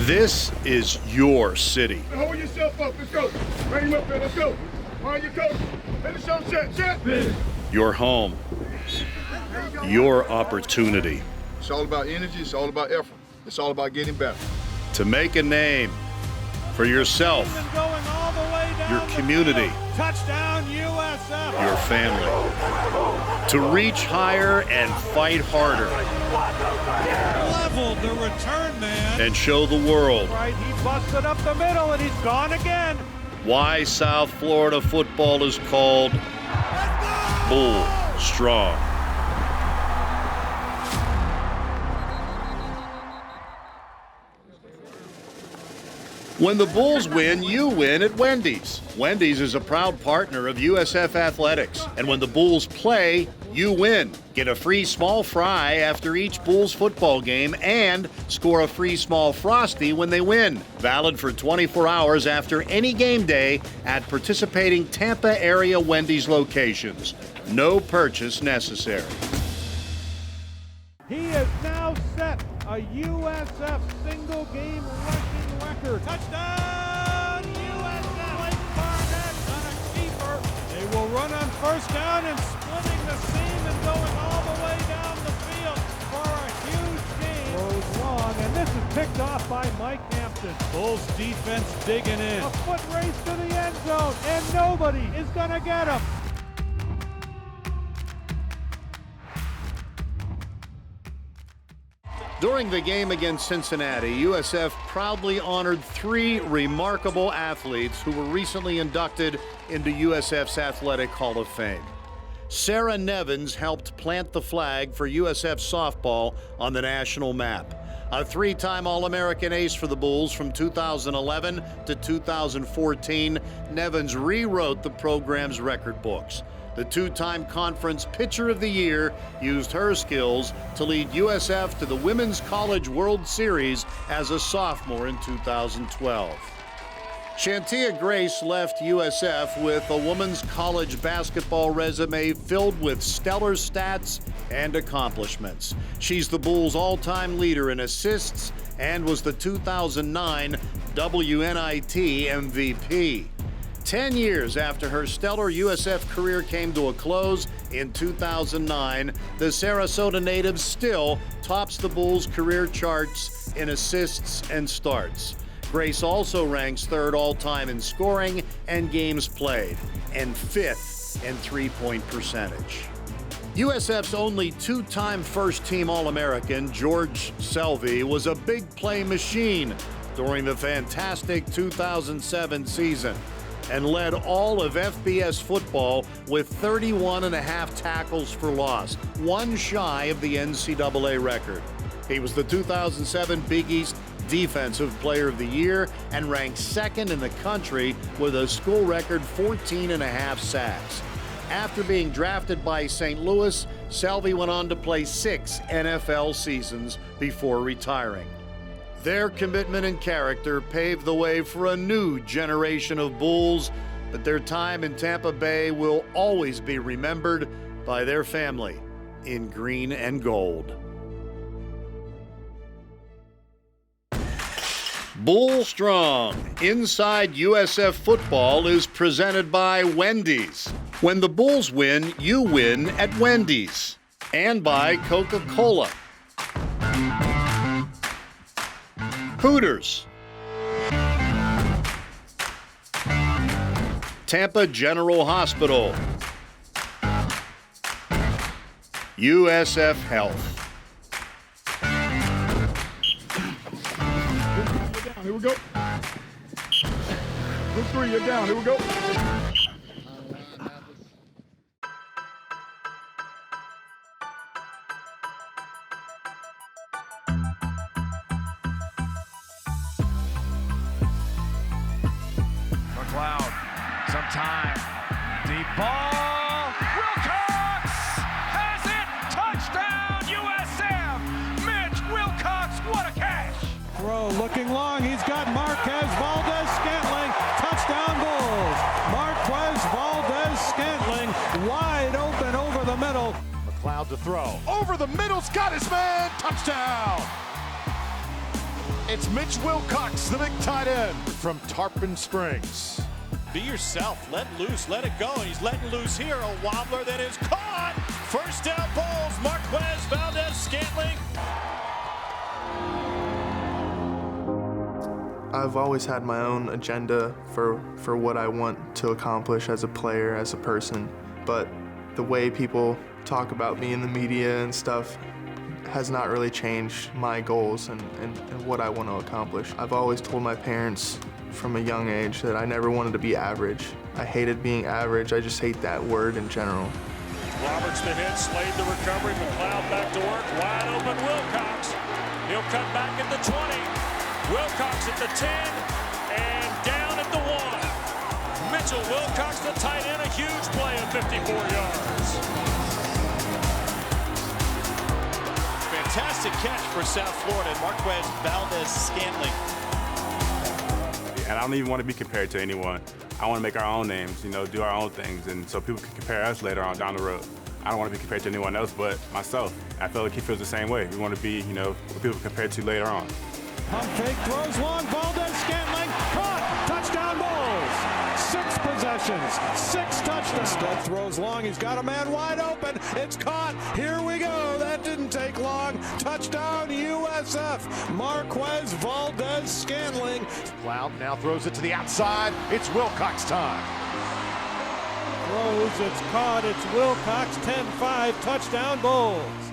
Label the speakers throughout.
Speaker 1: This is your city.
Speaker 2: Hold yourself up. Let's go. Bring him up there. Let's go. Mind your coach. Finish on set.
Speaker 1: Your home. Your opportunity.
Speaker 2: It's all about energy. It's all about effort. It's all about getting better.
Speaker 1: To make a name for yourself, your community,
Speaker 3: touchdown USF,
Speaker 1: your family. To reach higher and fight harder.
Speaker 3: Leveled the return man.
Speaker 1: And show the world.
Speaker 3: Right, he busted up the middle and he's gone again.
Speaker 1: Why South Florida football is called Bull Strong. When the Bulls win, you win at Wendy's. Wendy's is a proud partner of USF Athletics. And when the Bulls play, you win. Get a free small fry after each Bulls football game and score a free small Frosty when they win. Valid for 24 hours after any game day at participating Tampa area Wendy's locations. No purchase necessary.
Speaker 3: He has now set a USF single game rushing record. Touchdown USF! Blake Barnett on a keeper. They will run on first down and splitting the seam and going all the way down the field for a huge gain. Throws long, and this is picked off by Mike Hampton. Bulls defense digging in. A foot race to the end zone, and nobody is going to get him.
Speaker 1: During the game against Cincinnati, USF proudly honored 3 remarkable athletes who were recently inducted into USF's Athletic Hall of Fame. Sarah Nevins helped plant the flag for USF softball on the national map. A 3-time All-American ace for the Bulls from 2011 to 2014, Nevins rewrote the program's record books. The 2-time Conference Pitcher of the Year used her skills to lead USF to the Women's College World Series as a sophomore in 2012. Shantia Grace left USF with a women's college basketball resume filled with stellar stats and accomplishments. She's the Bulls' all-time leader in assists and was the 2009 WNIT MVP. 10 years after her stellar USF career came to a close in 2009, the Sarasota native still tops the Bulls' career charts in assists and starts. Grace also ranks 3rd all-time in scoring and games played, and 5th in three-point percentage. USF's only 2-time first-team All-American, George Selvey, was a big play machine during the fantastic 2007 season, and led all of FBS football with 31.5 tackles for loss, 1 shy of the NCAA record. He was the 2007 Big East Defensive Player of the Year and ranked 2nd in the country with a school record 14.5 sacks. After being drafted by St. Louis, Selvey went on to play 6 NFL seasons before retiring. Their commitment and character paved the way for a new generation of Bulls, but their time in Tampa Bay will always be remembered by their family in green and gold. Bull Strong Inside USF Football is presented by Wendy's. When the Bulls win, you win at Wendy's. And by Coca-Cola. Hooters. Tampa General Hospital. USF Health.
Speaker 2: Here we go. Good 3, you're down. Here we go.
Speaker 4: McLeod, some time. Deep ball. Wilcox has it. Touchdown, USF. Mitch Wilcox, what a catch.
Speaker 3: Throw looking long. He's got Marquez Valdez-Scantling. Touchdown Bulls. Marquez Valdez-Scantling wide open over the middle. McLeod to throw.
Speaker 4: Over the middle, Scott is man. Touchdown.
Speaker 5: It's Mitch Wilcox, the big tight end from Tarpon Springs.
Speaker 6: Be yourself, let loose, let it go. He's letting loose here, a wobbler that is caught. First down Bulls, Marquez Valdez-Scantling.
Speaker 7: I've always had my own agenda for what I want to accomplish as a player, as a person, but the way people talk about me in the media and stuff has not really changed my goals and what I want to accomplish. I've always told my parents from a young age that I never wanted to be average. I hated being average. I just hate that word in general.
Speaker 6: Roberts the hit, Slade the recovery, McLeod back to work, wide open Wilcox. He'll cut back at the 20. Wilcox at the 10 and down at the 1. Mitchell Wilcox, the tight end, a huge play of 54 yards. Fantastic catch for South Florida, Marquez Valdez-Scantling.
Speaker 8: And I don't even want to be compared to anyone. I want to make our own names, you know, do our own things, and so people can compare us later on down the road. I don't want to be compared to anyone else but myself. I feel like he feels the same way. We want to be, you know, what people compare to later on.
Speaker 3: Pump fake, throws long, Valdez-Scantling, caught, touchdown Bulls. 6 possessions, 6 touchdowns. Instead throws long, he's got a man wide open, it's caught, here we go, that didn't take long. Touchdown USF, Marquez Valdez-Scantling.
Speaker 5: Cloud now throws it to the outside. It's Wilcox time.
Speaker 3: Throws, it's caught, it's Wilcox, 10-5, touchdown Bulls.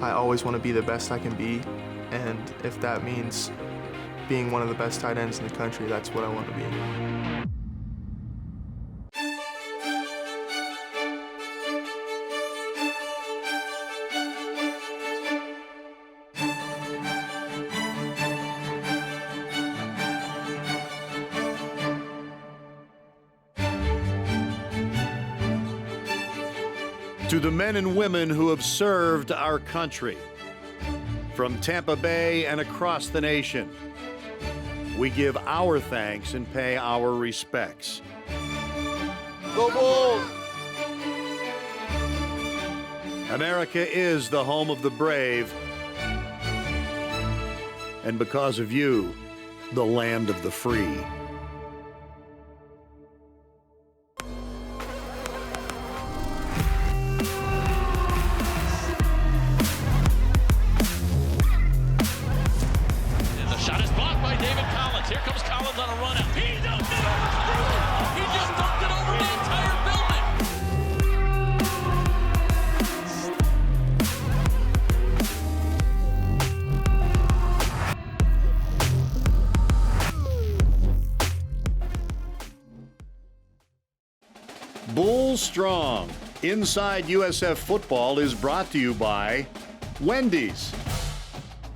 Speaker 7: I always want to be the best I can be, and if that means being one of the best tight ends in the country, that's what I want to be.
Speaker 1: To the men and women who have served our country, from Tampa Bay and across the nation, we give our thanks and pay our respects. Go Bulls! America is the home of the brave, and because of you, the land of the free.
Speaker 6: Here comes Collins on a run out. He dunked it over. He just dunked it over the entire building.
Speaker 1: Bull Strong. Inside USF Football is brought to you by Wendy's.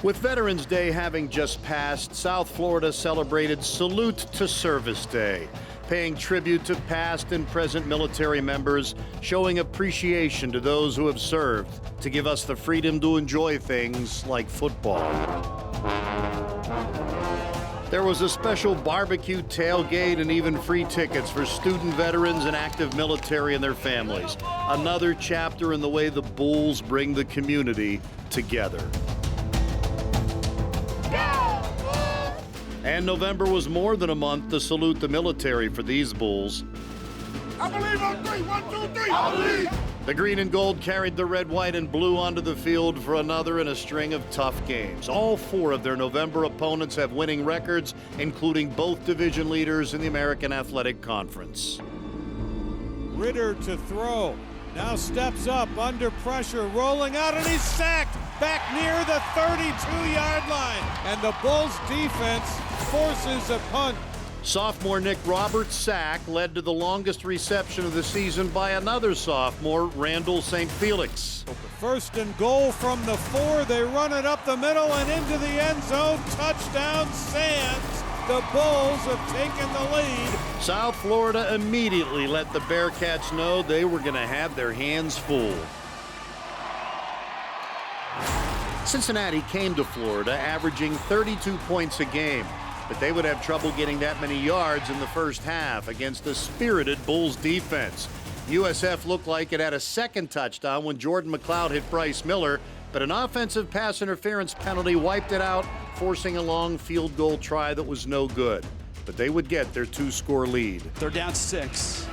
Speaker 1: With Veterans Day having just passed, South Florida celebrated Salute to Service Day, paying tribute to past and present military members, showing appreciation to those who have served to give us the freedom to enjoy things like football. There was a special barbecue, tailgate, and even free tickets for student veterans and active military and their families. Another chapter in the way the Bulls bring the community together. And November was more than a month to salute the military for these Bulls.
Speaker 2: I believe on 3. 1, 2, 3. I believe.
Speaker 1: The green and gold carried the red, white, and blue onto the field for another in a string of tough games. All 4 of their November opponents have winning records, including both division leaders in the American Athletic Conference.
Speaker 3: Ritter to throw. Now steps up under pressure, rolling out, and he's sacked back near the 32-yard line. And the Bulls defense forces a punt.
Speaker 1: Sophomore Nick Roberts' sack led to the longest reception of the season by another sophomore, Randall St. Felix.
Speaker 3: First and goal from the 4. They run it up the middle and into the end zone. Touchdown Sands. The Bulls have taken the lead.
Speaker 1: South Florida immediately let the Bearcats know they were going to have their hands full. Cincinnati came to Florida averaging 32 points a game, but they would have trouble getting that many yards in the first half against a spirited Bulls defense. USF looked like it had a second touchdown when Jordan McLeod hit Bryce Miller, but an offensive pass interference penalty wiped it out, forcing a long field goal try that was no good. But they would get their 2-score lead.
Speaker 9: They're down 6.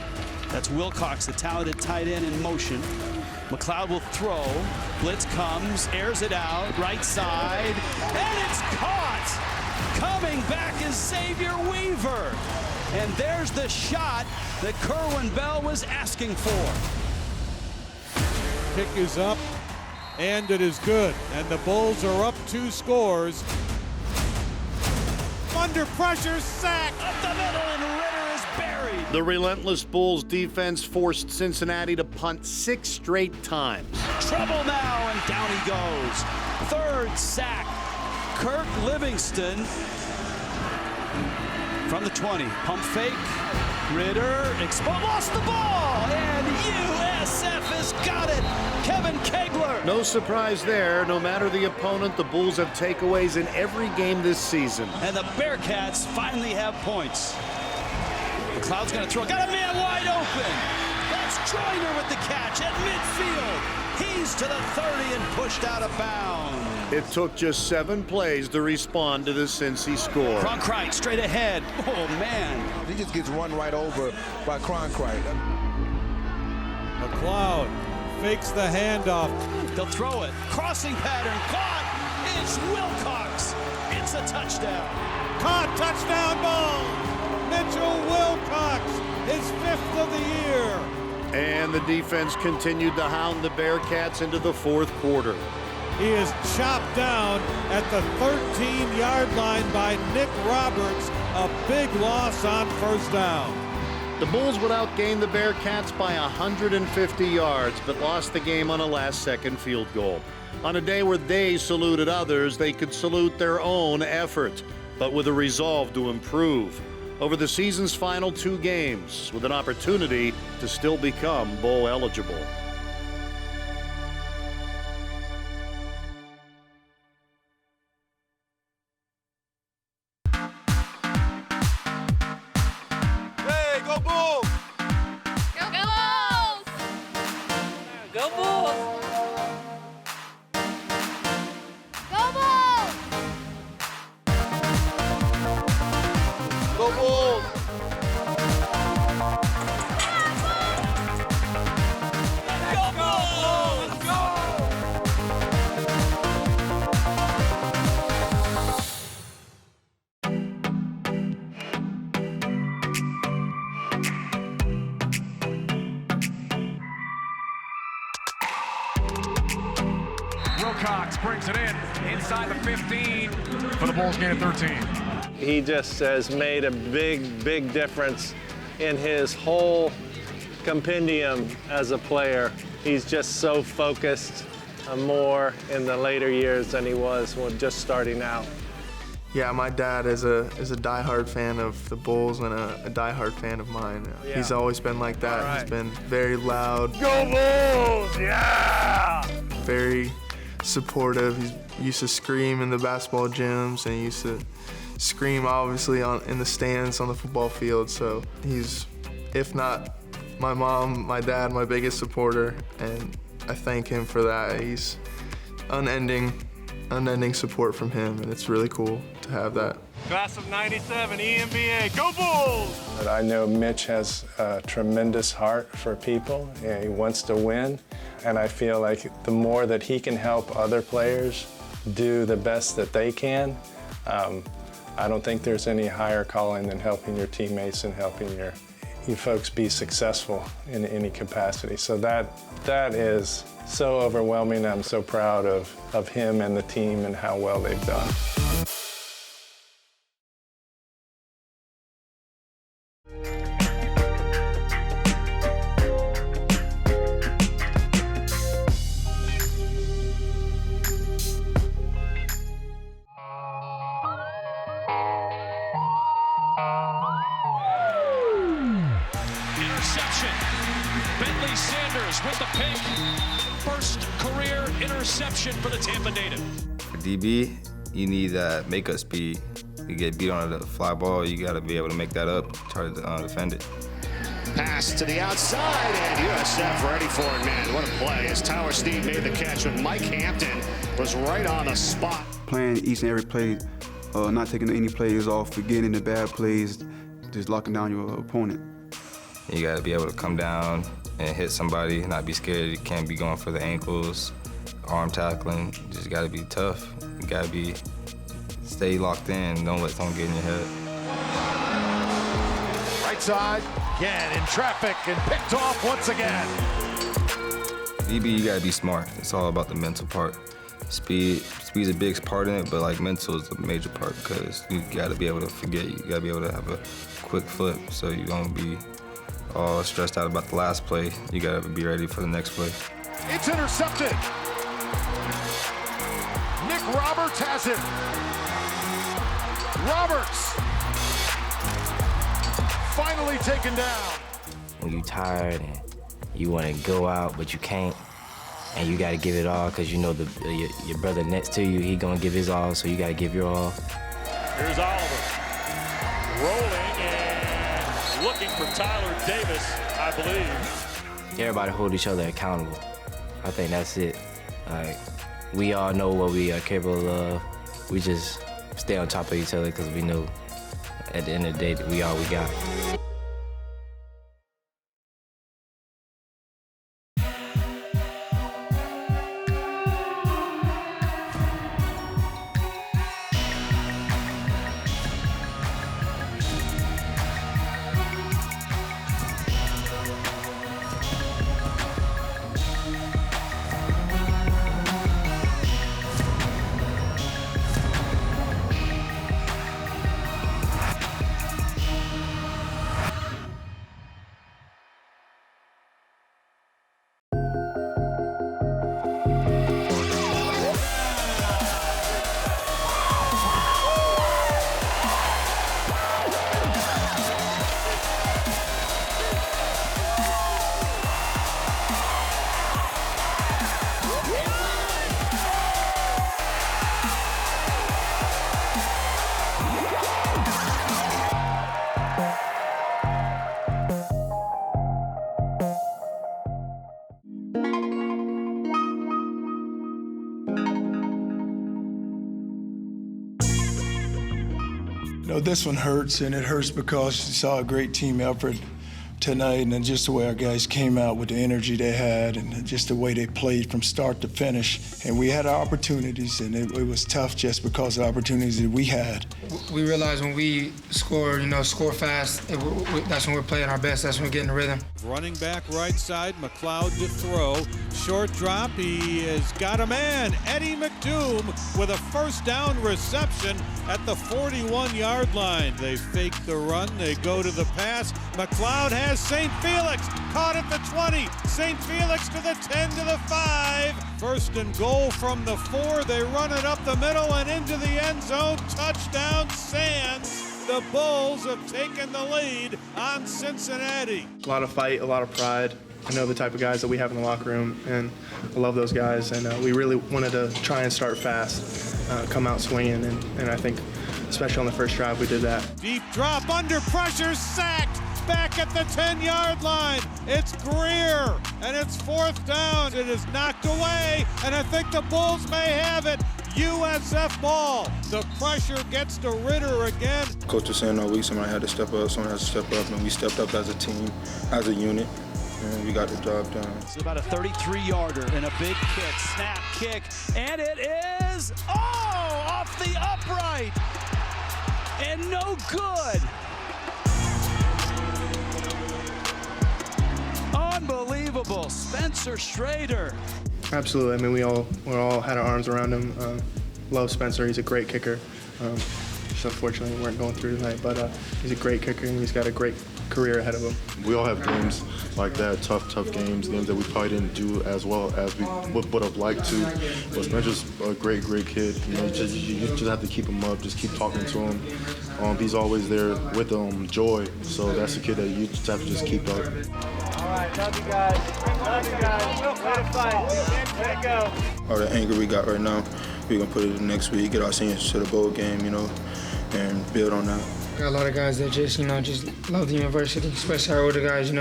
Speaker 9: That's Wilcox, the talented tight end, in motion. McLeod will throw. Blitz comes, airs it out, right side, and it's caught! Coming back is Xavier Weaver. And there's the shot that Kerwin Bell was asking for.
Speaker 3: Kick is up, and it is good. And the Bulls are up 2 scores. Under pressure, sack!
Speaker 9: Up the middle, and Ritter is buried.
Speaker 1: The relentless Bulls defense forced Cincinnati to punt 6 straight times.
Speaker 9: Trouble now, and down he goes. 3rd sack. Kirk Livingston from the 20. Pump fake. Ritter lost the ball, and USF has got it. Kevin Kegler.
Speaker 1: No surprise there. No matter the opponent, the Bulls have takeaways in every game this season.
Speaker 9: And the Bearcats finally have points. McLeod's going to throw. Got a man wide open. That's Joyner with the catch at midfield. He's to the 30 and pushed out of bounds.
Speaker 1: It took just 7 plays to respond to the Cincy score.
Speaker 9: Cronkite straight ahead. Oh, man.
Speaker 10: He just gets run right over by Cronkite.
Speaker 3: McLeod fakes the handoff.
Speaker 9: They'll throw it. Crossing pattern. Caught. It's Wilcox. It's a touchdown.
Speaker 3: Caught, touchdown ball. Mitchell Wilcox, his 5th of the year.
Speaker 1: And the defense continued to hound the Bearcats into the 4th quarter.
Speaker 3: He is chopped down at the 13-yard line by Nick Roberts. A big loss on 1st down.
Speaker 1: The Bulls would outgain the Bearcats by 150 yards, but lost the game on a last-second field goal. On a day where they saluted others, they could salute their own effort, but with a resolve to improve over the season's final 2 games, with an opportunity to still become bowl eligible.
Speaker 10: Hey, go Bulls!
Speaker 11: Go Bulls! Go Bulls! Go Bulls!
Speaker 10: Go Bulls!
Speaker 9: Go Bulls! Let's go!
Speaker 4: Wilcox brings it in inside the 15 for the Bulls gain of 13.
Speaker 12: He just has made a big difference in his whole compendium as a player. He's just so focused more in the later years than he was when just starting out.
Speaker 7: Yeah, my dad is a diehard fan of the Bulls and a diehard fan of mine.
Speaker 12: Yeah.
Speaker 7: He's always been like that.
Speaker 12: All right.
Speaker 7: He's been very loud.
Speaker 12: Go Bulls! Yeah!
Speaker 7: Very supportive. He used to scream in the basketball gyms, and he used to scream obviously in the stands on the football field. So he's, if not my mom, my dad, my biggest supporter, and I thank him for that. He's unending support from him, and it's really cool to have that.
Speaker 12: Class of '97, EMBA, go Bulls!
Speaker 13: But I know Mitch has a tremendous heart for people, and he wants to win. And I feel like the more that he can help other players do the best that they can, I don't think there's any higher calling than helping your teammates and helping you folks be successful in any capacity. So that is so overwhelming. I'm so proud of him and the team and how well they've done.
Speaker 6: Bentley Sanders with the pick. First career interception for the Tampa native.
Speaker 14: For DB, you need that make-up speed. You get beat on a fly ball, you got to be able to make that up, try to defend it.
Speaker 15: Pass to the outside, and USF ready for it, man. What a play as Tyler Steve made the catch when Mike Hampton was right on the spot.
Speaker 16: Playing each and every play, not taking any plays off, forgetting the bad plays, just locking down your opponent.
Speaker 14: You got to be able to come down and hit somebody, not be scared. You can't be going for the ankles, arm tackling. You just got to be tough. You got to stay locked in. Don't let someone get in your head.
Speaker 5: Right side, again in traffic and picked off once again.
Speaker 14: DB, you got to be smart. It's all about the mental part. Speed's a big part in it, but like mental is a major part because you got to be able to forget. You got to be able to have a quick flip so you don't be all stressed out about the last play. You got to be ready for the next play.
Speaker 5: It's intercepted. Nick Roberts has it. Roberts finally taken down.
Speaker 17: When you're tired and you want to go out, but you can't, and you got to give it all because you know your brother next to you, he going to give his all, so you got to give your all.
Speaker 6: Here's Oliver rolling and looking for Tyler Davis, I believe.
Speaker 17: Everybody hold each other accountable. I think that's it. Like, we all know what we are capable of. We just stay on top of each other because we know at the end of the day that we all we got.
Speaker 18: This one hurts, and it hurts because you saw a great team effort tonight, and then just the way our guys came out with the energy they had and just the way they played from start to finish. And we had our opportunities, and it was tough just because of the opportunities that we had.
Speaker 19: We realize when we score, score fast, that's when we're playing our best, that's when we're getting the rhythm.
Speaker 3: Running back right side, McLeod to throw. Short drop, he has got a man. Eddie McDoom with a first down reception at the 41-yard line. They fake the run, they go to the pass. McLeod has St. Felix, caught at the 20. St. Felix to the 10 to the 5. First and goal from the 4. They run it up the middle and into the end zone. Touchdown, Sands. The Bulls have taken the lead on Cincinnati.
Speaker 7: A lot of fight, a lot of pride. I know the type of guys that we have in the locker room, and I love those guys. And we really wanted to try and start fast, come out swinging, and I think, especially on the first drive, we did that.
Speaker 3: Deep drop, under pressure, sacked. Back at the 10-yard line. It's Greer, and it's fourth down. It is knocked away, and I think the Bulls may have it. USF ball. The pressure gets to Ritter again.
Speaker 20: Coach was saying all week somebody had to step up, someone has to step up, and we stepped up as a team, as a unit, and we got the job done.
Speaker 9: It's about a 33-yarder and a big kick, snap kick, and it is, off the upright, and no good. Unbelievable, Spencer Schrader.
Speaker 7: Absolutely. I mean, we all had our arms around him. Love Spencer. He's a great kicker. Just unfortunately, we weren't going through tonight, but he's a great kicker, and he's got a great career ahead of him.
Speaker 21: We all have games like that, tough games that we probably didn't do as well as we would have liked to. But Spencer's a great kid. You just have to keep him up, just keep talking to him. He's always there with joy, so that's a kid that you just have to just keep up.
Speaker 22: All right, love you guys. Love you guys. Way to fight. Way to go.
Speaker 20: All the anger we got right now, we're going to put it in next week, get our seniors to the bowl game, and build on that.
Speaker 19: Got a lot of guys that just love the university, especially our older guys,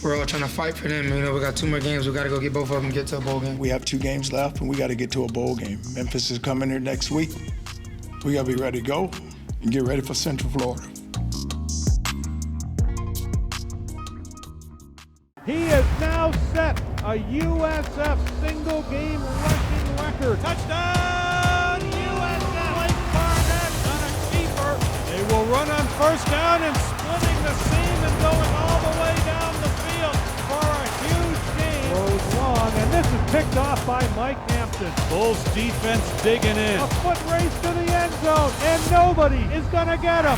Speaker 19: We're all trying to fight for them. We got 2 more games. We got to go get both of them and get to a bowl game.
Speaker 18: We have 2 games left, and we got to get to a bowl game. Memphis is coming here next week. We got to be ready to go and get ready for Central Florida.
Speaker 3: He has now set a USF single game rushing record. Touchdown, USF! Blake Barnett on a keeper. They will run on first down and splitting the seam and going all the way down the field for a huge gain. Throws long, and this is picked off by Mike Hampton. Bulls defense digging in. A foot race to the end zone, and nobody is going to get him.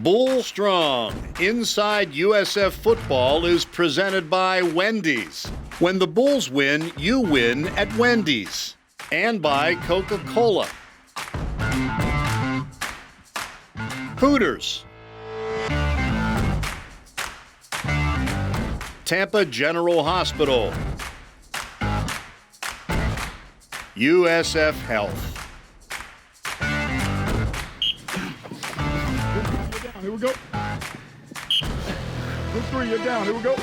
Speaker 1: Bull Strong Inside USF Football is presented by Wendy's. When the Bulls win, you win at Wendy's. And by Coca-Cola. Hooters. Tampa General Hospital. USF Health.
Speaker 2: Here we go. Good 3, you're down. Here we go.